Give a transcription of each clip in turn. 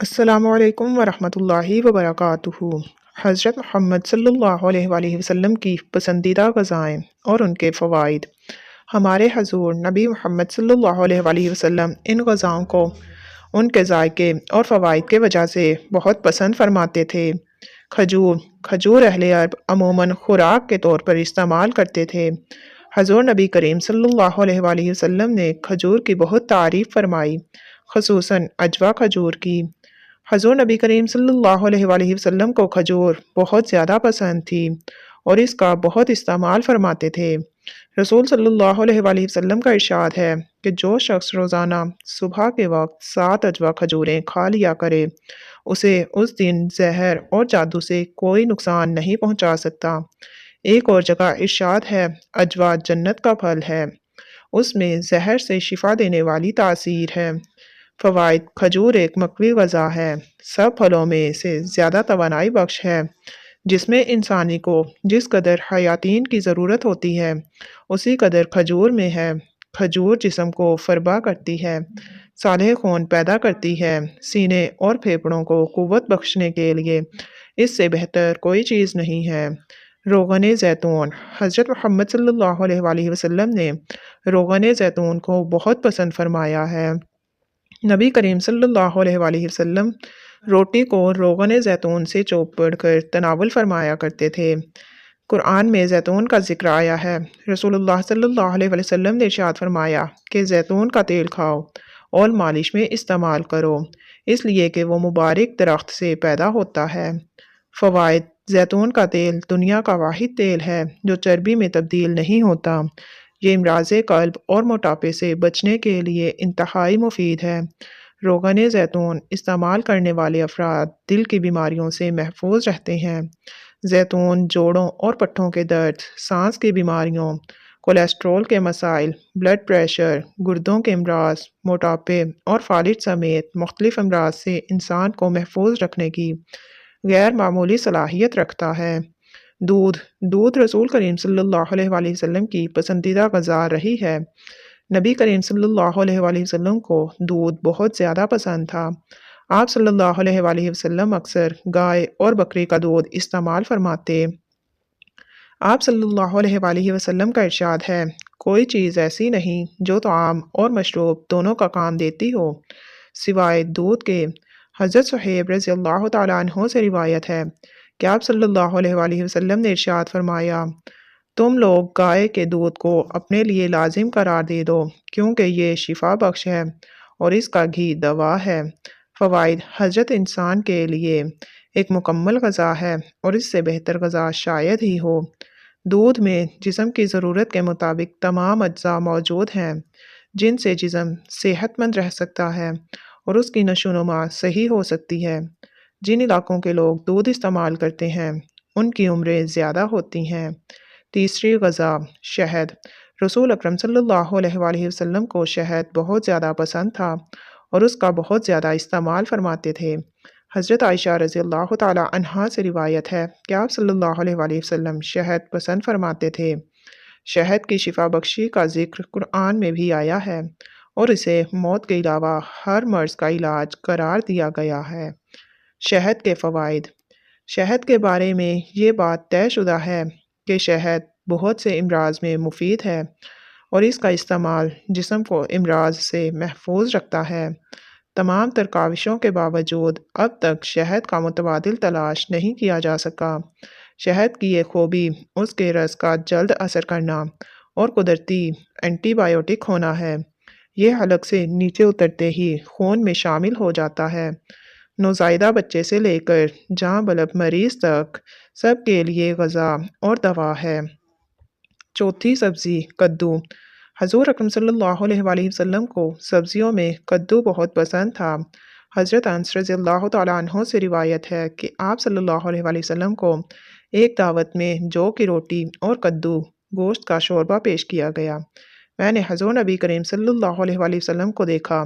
السلام علیکم ورحمۃ اللہ وبرکاتہ۔ حضرت محمد صلی اللہ علیہ وآلہ وسلم کی پسندیدہ غذائیں اور ان کے فوائد۔ ہمارے حضور نبی محمد صلی اللہ علیہ وآلہ وسلم ان غذاؤں کو ان کے ذائقے اور فوائد کے وجہ سے بہت پسند فرماتے تھے۔ کھجور اہل عرب عموماً خوراک کے طور پر استعمال کرتے تھے۔ حضور نبی کریم صلی اللہ علیہ وآلہ وسلم نے کھجور کی بہت تعریف فرمائی، خصوصاً عجوا کھجور کی۔ حضور نبی کریم صلی اللہ علیہ وآلہ وسلم کو کھجور بہت زیادہ پسند تھی اور اس کا بہت استعمال فرماتے تھے۔ رسول صلی اللہ علیہ وآلہ وسلم کا ارشاد ہے کہ جو شخص روزانہ صبح کے وقت 7 عجوا کھجوریں کھا لیا کرے، اسے اس دن زہر اور جادو سے کوئی نقصان نہیں پہنچا سکتا۔ ایک اور جگہ ارشاد ہے، عجوا جنت کا پھل ہے، اس میں زہر سے شفا دینے والی تاثیر ہے۔ فوائد: کھجور ایک مقوی غذا ہے، سب پھلوں میں سے زیادہ توانائی بخش ہے۔ جس میں انسانی کو جس قدر حیاتین کی ضرورت ہوتی ہے اسی قدر کھجور میں ہے۔ کھجور جسم کو فربا کرتی ہے، صالح خون پیدا کرتی ہے، سینے اور پھیپھڑوں کو قوت بخشنے کے لیے اس سے بہتر کوئی چیز نہیں ہے۔ روغن زیتون: حضرت محمد صلی اللہ علیہ وآلہ وسلم نے روغن زیتون کو بہت پسند فرمایا ہے۔ نبی کریم صلی اللہ علیہ وآلہ وسلم روٹی کو روغن زیتون سے چوپڑ کر تناول فرمایا کرتے تھے۔ قرآن میں زیتون کا ذکر آیا ہے۔ رسول اللہ صلی اللہ علیہ وسلم نے ارشاد فرمایا کہ زیتون کا تیل کھاؤ اور مالش میں استعمال کرو، اس لیے کہ وہ مبارک درخت سے پیدا ہوتا ہے۔ فوائد: زیتون کا تیل دنیا کا واحد تیل ہے جو چربی میں تبدیل نہیں ہوتا۔ یہ امراض قلب اور موٹاپے سے بچنے کے لیے انتہائی مفید ہے۔ روغن زیتون استعمال کرنے والے افراد دل کی بیماریوں سے محفوظ رہتے ہیں۔ زیتون جوڑوں اور پٹھوں کے درد، سانس کی بیماریوں، کولیسٹرول کے مسائل، بلڈ پریشر، گردوں کے امراض، موٹاپے اور فالج سمیت مختلف امراض سے انسان کو محفوظ رکھنے کی غیر معمولی صلاحیت رکھتا ہے۔ دودھ رسول کریم صلی اللہ علیہ وآلہ وسلم کی پسندیدہ غذا رہی ہے۔ نبی کریم صلی اللہ علیہ وآلہ وسلم کو دودھ بہت زیادہ پسند تھا۔ آپ صلی اللہ علیہ وآلہ وسلم اکثر گائے اور بکری کا دودھ استعمال فرماتے۔ آپ صلی اللہ علیہ وآلہ وسلم کا ارشاد ہے، کوئی چیز ایسی نہیں جو طعام اور مشروب دونوں کا کام دیتی ہو سوائے دودھ کے۔ حضرت صہیب رضی اللہ تعالیٰ عنہ سے روایت ہے کہ آپ صلی اللہ علیہ وآلہ وسلم نے ارشاد فرمایا، تم لوگ گائے کے دودھ کو اپنے لیے لازم قرار دے دو کیونکہ یہ شفا بخش ہے اور اس کا گھی دوا ہے۔ فوائد: حضرت انسان کے لیے ایک مکمل غذا ہے اور اس سے بہتر غذا شاید ہی ہو۔ دودھ میں جسم کی ضرورت کے مطابق تمام اجزاء موجود ہیں جن سے جسم صحت مند رہ سکتا ہے اور اس کی نشو و نما صحیح ہو سکتی ہے۔ جن علاقوں کے لوگ دودھ استعمال کرتے ہیں ان کی عمریں زیادہ ہوتی ہیں۔ تیسری غذا شہد۔ رسول اکرم صلی اللہ علیہ وآلہ وسلم کو شہد بہت زیادہ پسند تھا اور اس کا بہت زیادہ استعمال فرماتے تھے۔ حضرت عائشہ رضی اللہ تعالیٰ عنہا سے روایت ہے کہ آپ صلی اللہ علیہ وآلہ وسلم شہد پسند فرماتے تھے۔ شہد کی شفا بخشی کا ذکر قرآن میں بھی آیا ہے اور اسے موت کے علاوہ ہر مرض کا علاج قرار دیا گیا ہے۔ شہد کے فوائد۔ شہد کے بارے میں یہ بات طے شدہ ہے کہ شہد بہت سے امراض میں مفید ہے اور اس کا استعمال جسم کو امراض سے محفوظ رکھتا ہے۔ تمام تر کاوشوں کے باوجود اب تک شہد کا متبادل تلاش نہیں کیا جا سکا۔ شہد کی ایک خوبی اس کے رس کا جلد اثر کرنا اور قدرتی اینٹی بائیوٹک ہونا ہے۔ یہ حلق سے نیچے اترتے ہی خون میں شامل ہو جاتا ہے۔ نوزائیدہ بچے سے لے کر جاں بلب مریض تک سب کے لیے غذا اور دوا ہے۔ چوتھی سبزی کدو۔ حضور اکرم صلی اللہ علیہ وآلہ وسلم کو سبزیوں میں کدو بہت پسند تھا۔ حضرت انس رضی اللہ تعالیٰ عنہ سے روایت ہے کہ آپ صلی اللہ علیہ وآلہ وسلم کو ایک دعوت میں جو کی روٹی اور کدو گوشت کا شوربہ پیش کیا گیا۔ میں نے حضور نبی کریم صلی اللہ علیہ وآلہ وسلم کو دیکھا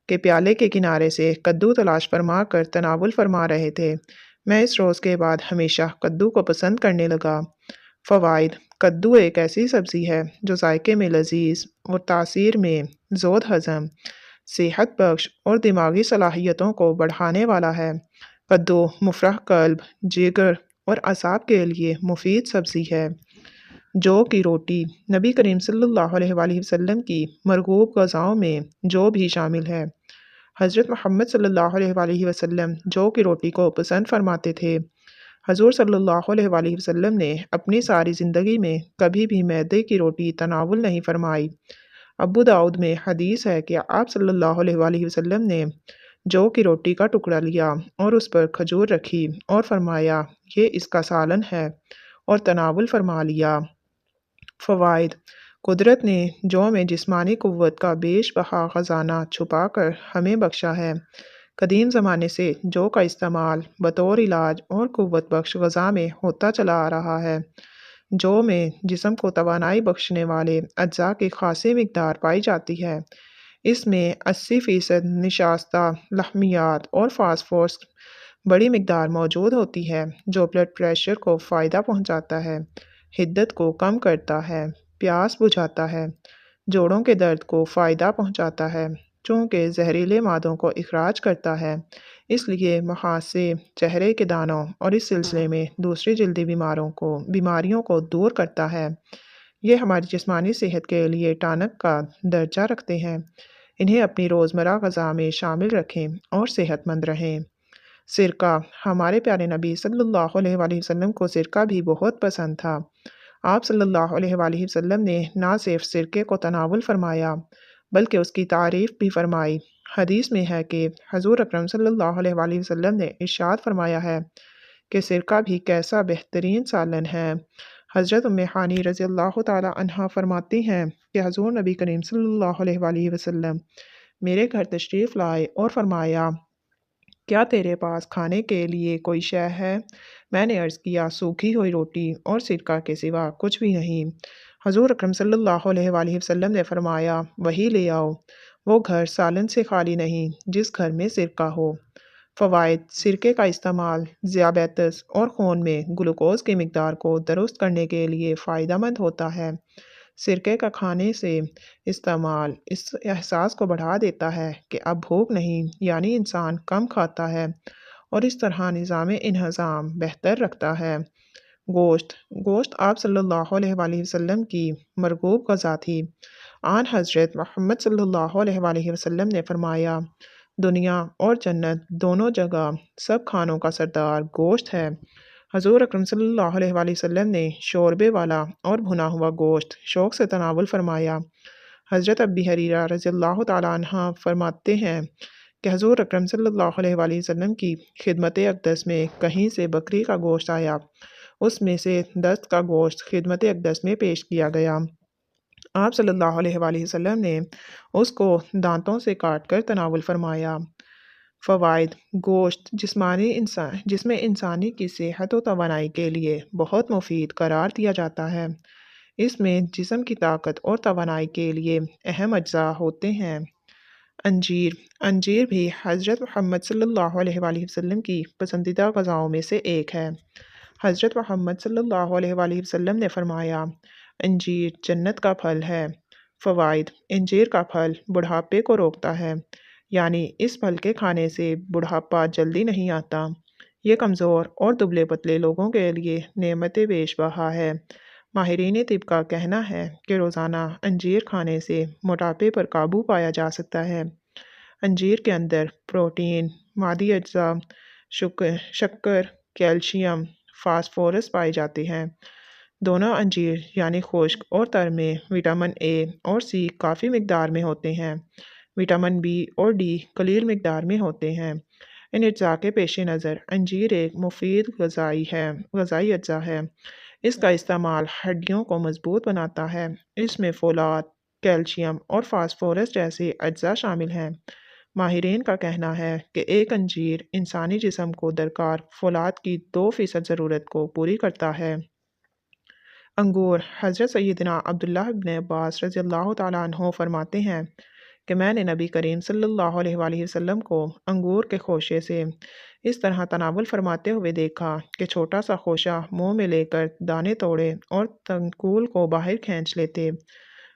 کہ پیالے کے کنارے سے کدو تلاش فرما کر تناول فرما رہے تھے۔ میں اس روز کے بعد ہمیشہ کدو کو پسند کرنے لگا۔ فوائد: کدو ایک ایسی سبزی ہے جو ذائقے میں لذیذ اور تاثیر میں زود ہضم، صحت بخش اور دماغی صلاحیتوں کو بڑھانے والا ہے۔ کدو مفرح قلب، جگر اور اعصاب کے لیے مفید سبزی ہے۔ جو کی روٹی نبی کریم صلی اللہ علیہ وآلہ وسلم کی مرغوب غذاؤں میں جو بھی شامل ہے۔ حضرت محمد صلی اللہ علیہ وآلہ وسلم جو کی روٹی کو پسند فرماتے تھے۔ حضور صلی اللہ علیہ وآلہ وسلم نے اپنی ساری زندگی میں کبھی بھی میدے کی روٹی تناول نہیں فرمائی۔ ابو داؤد میں حدیث ہے کہ آپ صلی اللہ علیہ وآلہ وسلم نے جو کی روٹی کا ٹکڑا لیا اور اس پر کھجور رکھی اور فرمایا یہ اس کا سالن ہے اور تناول فرما لیا۔ فوائد: قدرت نے جو میں جسمانی قوت کا بیش بہا خزانہ چھپا کر ہمیں بخشا ہے۔ قدیم زمانے سے جو کا استعمال بطور علاج اور قوت بخش غذا میں ہوتا چلا آ رہا ہے۔ جو میں جسم کو توانائی بخشنے والے اجزاء کی خاصی مقدار پائی جاتی ہے۔ اس میں 80% نشاستہ لحمیات اور فاسفورس بڑی مقدار موجود ہوتی ہے جو بلڈ پریشر کو فائدہ پہنچاتا ہے، حدت کو کم کرتا ہے، پیاس بجھاتا ہے، جوڑوں کے درد کو فائدہ پہنچاتا ہے چونکہ زہریلے مادوں کو اخراج کرتا ہے، اس لیے مہاسے، چہرے کے دانوں اور اس سلسلے میں دوسری جلدی بیماریوں کو دور کرتا ہے۔ یہ ہماری جسمانی صحت کے لیے ٹانک کا درجہ رکھتے ہیں۔ انہیں اپنی روزمرہ غذا میں شامل رکھیں اور صحت مند رہیں۔ سرکہ ہمارے پیارے نبی صلی اللہ علیہ وآلہ وسلم کو سرکہ بھی بہت پسند تھا۔ آپ صلی اللہ علیہ وآلہ وسلم نے نہ صرف سرکے کو تناول فرمایا بلکہ اس کی تعریف بھی فرمائی۔ حدیث میں ہے کہ حضور اکرم صلی اللہ علیہ وآلہ وسلم نے ارشاد فرمایا ہے کہ سرکہ بھی کیسا بہترین سالن ہے۔ حضرت ام ہانی رضی اللہ تعالی عنہا فرماتی ہیں کہ حضور نبی کریم صلی اللہ علیہ وآلہ وسلم میرے گھر تشریف لائے اور فرمایا کیا تیرے پاس کھانے کے لیے کوئی شے ہے؟ میں نے عرض کیا سوکھی ہوئی روٹی اور سرکہ کے سوا کچھ بھی نہیں۔ حضور اکرم صلی اللہ علیہ وآلہ وسلم نے فرمایا وہی لے آؤ۔ وہ گھر سالن سے خالی نہیں جس گھر میں سرکہ ہو۔ فوائد: سرکے کا استعمال ذیابیطس اور خون میں گلوکوز کی مقدار کو درست کرنے کے لیے فائدہ مند ہوتا ہے۔ سرکے کا کھانے سے استعمال اس احساس کو بڑھا دیتا ہے کہ اب بھوک نہیں، یعنی انسان کم کھاتا ہے اور اس طرح نظام انہضام بہتر رکھتا ہے۔ گوشت آپ صلی اللہ علیہ وآلہ وسلم کی مرغوب غذا تھی۔ آن حضرت محمد صلی اللہ علیہ وآلہ وسلم نے فرمایا دنیا اور جنت دونوں جگہ سب کھانوں کا سردار گوشت ہے۔ حضور اکرم صلی اللہ علیہ وآلہ وسلم نے شوربے والا اور بھنا ہوا گوشت شوق سے تناول فرمایا۔ حضرت ابی ہریرہ رضی اللہ تعالیٰ عنہ فرماتے ہیں کہ حضور اکرم صلی اللہ علیہ وآلہ وسلم کی خدمت اقدس میں کہیں سے بکری کا گوشت آیا، اس میں سے دست کا گوشت خدمت اقدس میں پیش کیا گیا۔ آپ صلی اللہ علیہ وآلہ وسلم نے اس کو دانتوں سے کاٹ کر تناول فرمایا۔ فوائد: گوشت جسم انسانی کی صحت و توانائی کے لیے بہت مفید قرار دیا جاتا ہے۔ اس میں جسم کی طاقت اور توانائی کے لیے اہم اجزاء ہوتے ہیں۔ انجیر بھی حضرت محمد صلی اللہ علیہ وآلہ وسلم کی پسندیدہ غذاؤں میں سے ایک ہے۔ حضرت محمد صلی اللہ علیہ وآلہ وسلم نے فرمایا انجیر جنت کا پھل ہے۔ فوائد: انجیر کا پھل بڑھاپے کو روکتا ہے، یعنی اس پھل کے کھانے سے بڑھاپا جلدی نہیں آتا۔ یہ کمزور اور دبلے پتلے لوگوں کے لیے نعمت بیش بہا ہے۔ ماہرین طب کا کہنا ہے کہ روزانہ انجیر کھانے سے موٹاپے پر قابو پایا جا سکتا ہے۔ انجیر کے اندر پروٹین، مادی اجزاء، شکر، کیلشیم، فاسفورس پائے جاتے ہیں۔ دونوں انجیر یعنی خشک اور تر میں وٹامن اے اور سی کافی مقدار میں ہوتے ہیں۔ وٹامن بی اور ڈی قلیل مقدار میں ہوتے ہیں۔ ان اجزاء کے پیش نظر انجیر ایک مفید غذائی اجزا ہے۔ اس کا استعمال ہڈیوں کو مضبوط بناتا ہے۔ اس میں فولاد، کیلشیم اور فاسفورس جیسے اجزاء شامل ہیں۔ ماہرین کا کہنا ہے کہ ایک انجیر انسانی جسم کو درکار فولاد کی 2% ضرورت کو پوری کرتا ہے۔ انگور حضرت سیدنا عبداللہ ابن عباس رضی اللہ تعالیٰ عنہ فرماتے ہیں کہ میں نے نبی کریم صلی اللہ علیہ وآلہ وسلم کو انگور کے خوشے سے اس طرح تناول فرماتے ہوئے دیکھا کہ چھوٹا سا خوشہ منہ میں لے کر دانے توڑے اور تنکول کو باہر کھینچ لیتے۔